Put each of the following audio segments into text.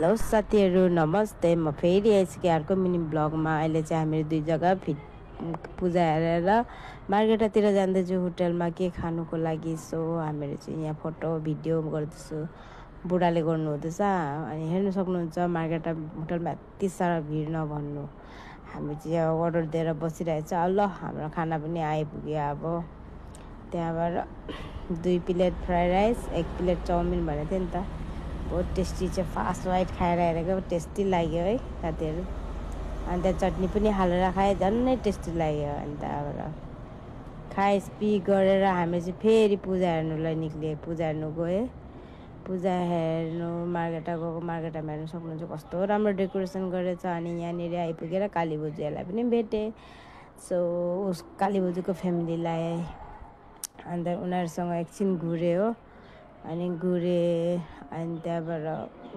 Hello साथीहरु नमस्ते म फेरि आइसकेँ अर्को मिनी ब्लगमा। अहिले चाहिँ हामीहरू दुई जग्गा पूजा हेरेर मार्केटतिर जाँदैछु होटलमा के खानुको लागि। सो हामीहरू चाहिँ यहाँ फोटो भिडियो गर्दैछु, बुढाले गर्नु हुँदैछ। अनि हेर्न सक्नुहुन्छ मार्केट होटलमा यति साह्रो भिड नभन्नु। हामी चाहिँ यहाँ अर्डर दिएर बसिरहेछ। ल हाम्रो खाना पनि आइपुग्यो। अब त्यहाँबाट 2 plate fried rice 1 plate chowmein भनेको थियो नि त। बहुत टेस्टी चाहिँ फास्ट वाइट खाएर हेरेको टेस्टी लाग्यो है साथीहरू। अन्त चटनी पनि हालेर खाएँ, झन् टेस्टी लाग्यो। अन्त अब खाइपी गरेर हामी चाहिँ फेरि पूजा हेर्नुलाई निक्लियो। पूजा हेर्नु गएँ, पूजा हेर्नु मार्केटमा गएको। मार्केटमा हेर्नु सक्नुहुन्छ कस्तो राम्रो डेकोरेसन गरेछ। अनि यहाँनिर आइपुगेर काली बोजूलाई पनि भेटेँ। सो उस काली बोजूको फ्यामिलीलाई अन्त उनीहरूसँग एकछिन घुरेँ हो। अनि अनि त्यहाँबाट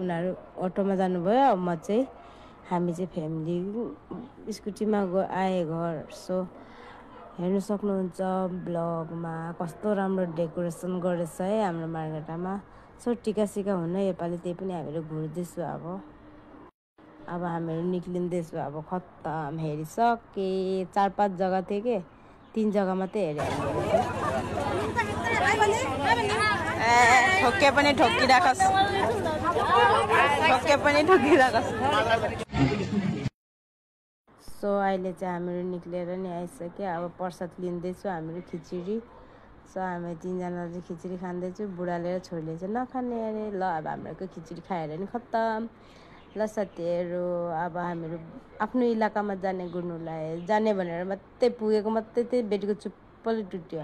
उनीहरू अटोमा जानुभयो, म चाहिँ हामी चाहिँ फ्यामिली स्कुटीमा आएँ घर। सो हेर्नु सक्नुहुन्छ ब्लगमा कस्तो राम्रो डेकोरेसन गरेछ है हाम्रो मार्केटमा। सो टिका हुन योपालि त्यही पनि हामीहरू घुर्दैछु। अब हामीहरू निक्लिँदैछु। अब खत्तम हेरिसकेँ। 4-5 जग्गा थियो कि 3 जग्गा मात्रै हेरेँ। ठोके पनि ठोकिराखस्। सो अहिले चाहिँ हामीहरू निक्लेर नि आइसक्यो। अब प्रसाद लिँदैछु हामीहरू खिचडी। सो हामी 3 जना चाहिँ खिचडी खाँदैछु। बुढाले र छोरीले चाहिँ नखाने अरे। ल अब हामीहरूको खिचडी खाएर नि खत्तम। ल साथीहरू अब हामीहरू आफ्नो इलाकामा घुर्नुलाई जाने भनेर मात्रै पुगेको, मात्रै त्यही बेटीको चुप्पल टुट्यो,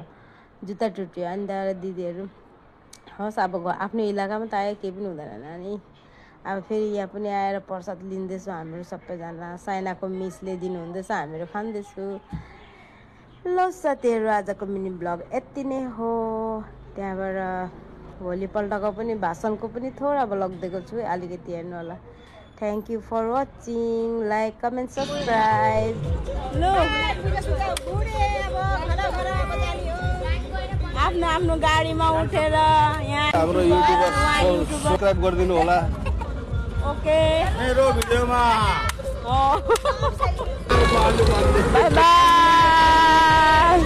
जुत्ता टुट्यो। अन्त दिदीहरू होस् अब आफ्नो इलाकामा त आयो, केही पनि हुँदैन नानी। अब फेरि यहाँ पनि आएर प्रसाद लिँदैछु हामीहरू सबैजना। साइनाको मिसले दिनुहुँदैछ, हामीहरू खाँदैछु। ल साथीहरू आजको मिनी ब्लग यति नै हो। त्यहाँबाट भोलिपल्टको पनि भाषणको पनि थोडा ब्लग दिएको छु, अलिकति हेर्नु होला। Thank you for watching. Like comment subscribe. आफ्नो गाडीमा उठेर यहाँ हाम्रो युट्युबर सब्स्क्राइब गरिदिनु होला। ओके मेरो भिडियोमा बाइ बाइ।